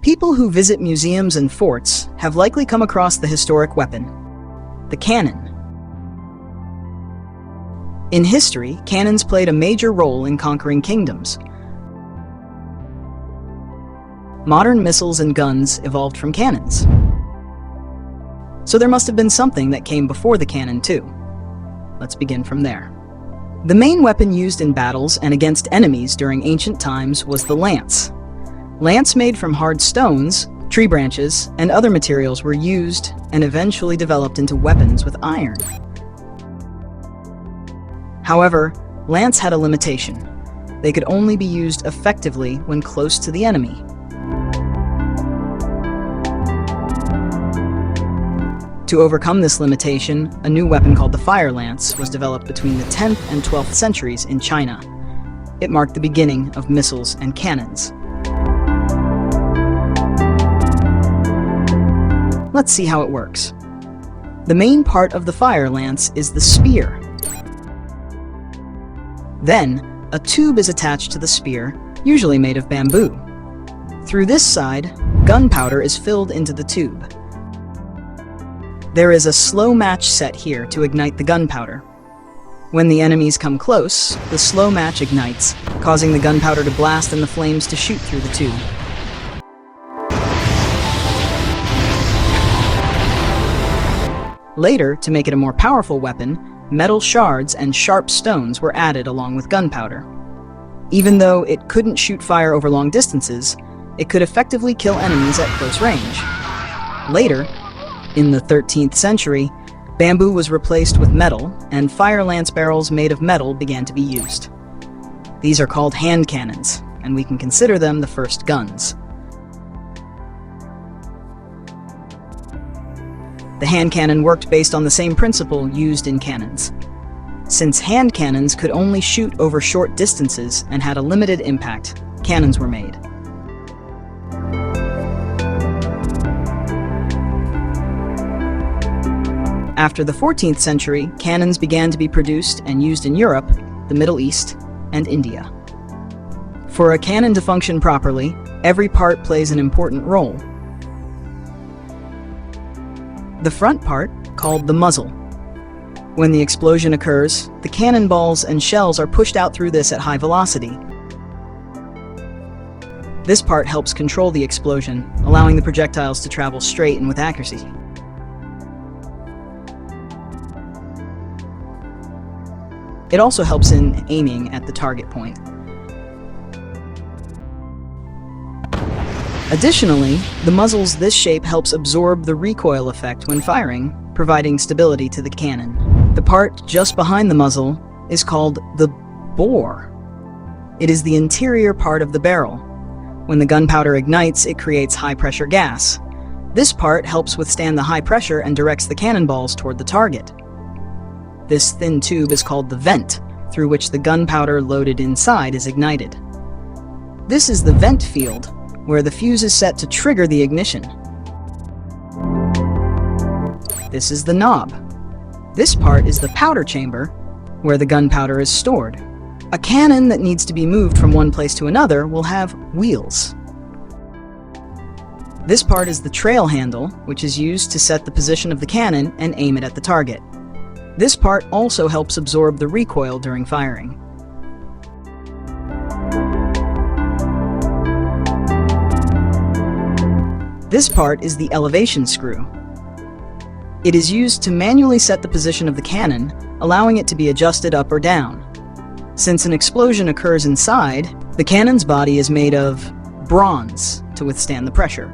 People who visit museums and forts have likely come across the historic weapon, the cannon. In history, cannons played a major role in conquering kingdoms. Modern missiles and guns evolved from cannons. So there must have been something that came before the cannon too. Let's begin from there. The main weapon used in battles and against enemies during ancient times was the lance. Lance made from hard stones, tree branches, and other materials were used and eventually developed into weapons with iron. However, lance had a limitation. They could only be used effectively when close to the enemy. To overcome this limitation, a new weapon called the fire lance was developed between the 10th and 12th centuries in China. It marked the beginning of missiles and cannons. Let's see how it works. The main part of the fire lance is the spear. Then, a tube is attached to the spear, usually made of bamboo. Through this side, gunpowder is filled into the tube. There is a slow match set here to ignite the gunpowder. When the enemies come close, the slow match ignites, causing the gunpowder to blast and the flames to shoot through the tube. Later, to make it a more powerful weapon, metal shards and sharp stones were added along with gunpowder. Even though it couldn't shoot fire over long distances, it could effectively kill enemies at close range. Later, in the 13th century, bamboo was replaced with metal, and fire lance barrels made of metal began to be used. These are called hand cannons, and we can consider them the first guns. The hand cannon worked based on the same principle used in cannons. Since hand cannons could only shoot over short distances and had a limited impact, cannons were made. After the 14th century, cannons began to be produced and used in Europe, the Middle East, and India. For a cannon to function properly, every part plays an important role. The front part, called the muzzle. When the explosion occurs, the cannonballs and shells are pushed out through this at high velocity. This part helps control the explosion, allowing the projectiles to travel straight and with accuracy. It also helps in aiming at the target point. Additionally, the muzzle's this shape helps absorb the recoil effect when firing, providing stability to the cannon. The part just behind the muzzle is called the bore. It is the interior part of the barrel. When the gunpowder ignites, it creates high-pressure gas. This part helps withstand the high pressure and directs the cannonballs toward the target. This thin tube is called the vent, through which the gunpowder loaded inside is ignited. This is the vent field, where the fuse is set to trigger the ignition. This is the knob. This part is the powder chamber, where the gunpowder is stored. A cannon that needs to be moved from one place to another will have wheels. This part is the trail handle, which is used to set the position of the cannon and aim it at the target. This part also helps absorb the recoil during firing. This part is the elevation screw. It is used to manually set the position of the cannon, allowing it to be adjusted up or down. Since an explosion occurs inside, the cannon's body is made of bronze to withstand the pressure.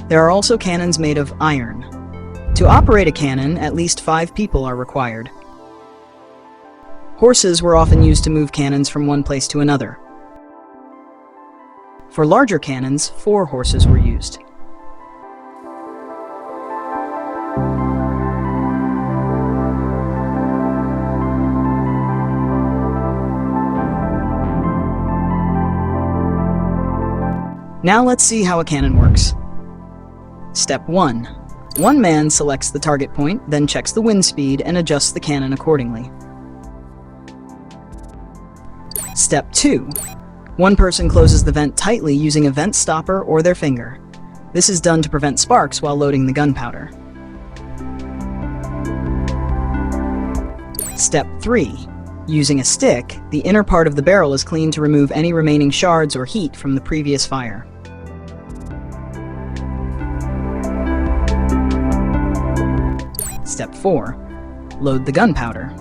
There are also cannons made of iron. To operate a cannon, at least 5 people are required. Horses were often used to move cannons from one place to another. For larger cannons, 4 horses were used. Now let's see how a cannon works. Step 1. One man selects the target point, then checks the wind speed and adjusts the cannon accordingly. Step 2. One person closes the vent tightly using a vent stopper or their finger. This is done to prevent sparks while loading the gunpowder. Step 3. Using a stick, the inner part of the barrel is cleaned to remove any remaining shards or heat from the previous fire. Step 4. Load the gunpowder.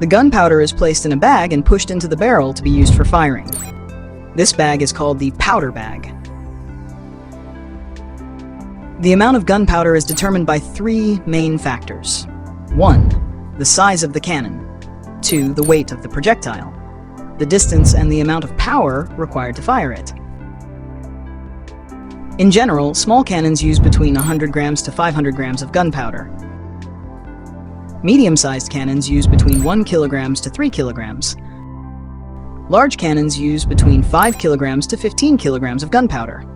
The gunpowder is placed in a bag and pushed into the barrel to be used for firing. This bag is called the powder bag. The amount of gunpowder is determined by 3 main factors. 1. The size of the cannon. 2. The weight of the projectile. The distance and the amount of power required to fire it. In general, small cannons use between 100 grams to 500 grams of gunpowder. Medium-sized cannons use between 1 kilograms to 3 kilograms. Large cannons use between 5 kilograms to 15 kilograms of gunpowder.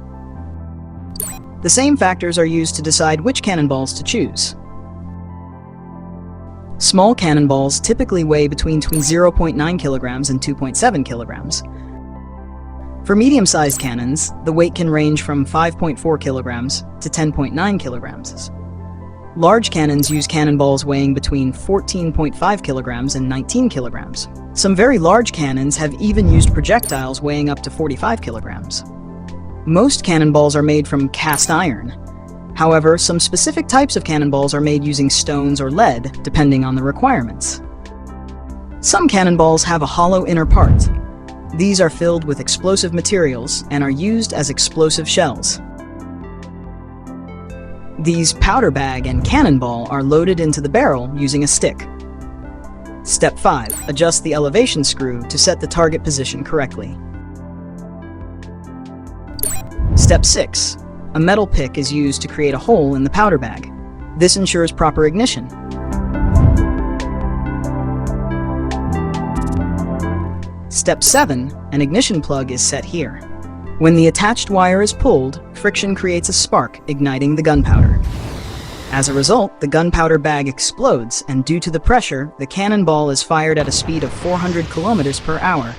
The same factors are used to decide which cannonballs to choose. Small cannonballs typically weigh between 0.9 kilograms and 2.7 kilograms. For medium-sized cannons, the weight can range from 5.4 kilograms to 10.9 kilograms. Large cannons use cannonballs weighing between 14.5 kilograms and 19 kilograms. Some very large cannons have even used projectiles weighing up to 45 kilograms. Most cannonballs are made from cast iron. However, some specific types of cannonballs are made using stones or lead, depending on the requirements. Some cannonballs have a hollow inner part. These are filled with explosive materials and are used as explosive shells. These powder bag and cannonball are loaded into the barrel using a stick. Step 5. Adjust the elevation screw to set the target position correctly. Step 6. A metal pick is used to create a hole in the powder bag. This ensures proper ignition. Step 7. An ignition plug is set here. When the attached wire is pulled, friction creates a spark, igniting the gunpowder. As a result, the gunpowder bag explodes, and due to the pressure, the cannonball is fired at a speed of 400 kilometers per hour.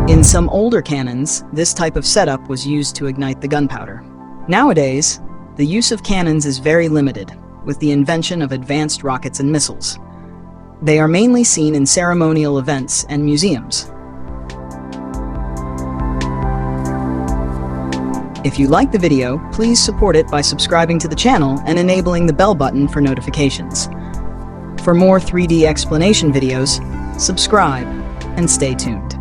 In some older cannons, this type of setup was used to ignite the gunpowder. Nowadays, the use of cannons is very limited, with the invention of advanced rockets and missiles. They are mainly seen in ceremonial events and museums. If you like the video, please support it by subscribing to the channel and enabling the bell button for notifications. For more 3D explanation videos, subscribe and stay tuned.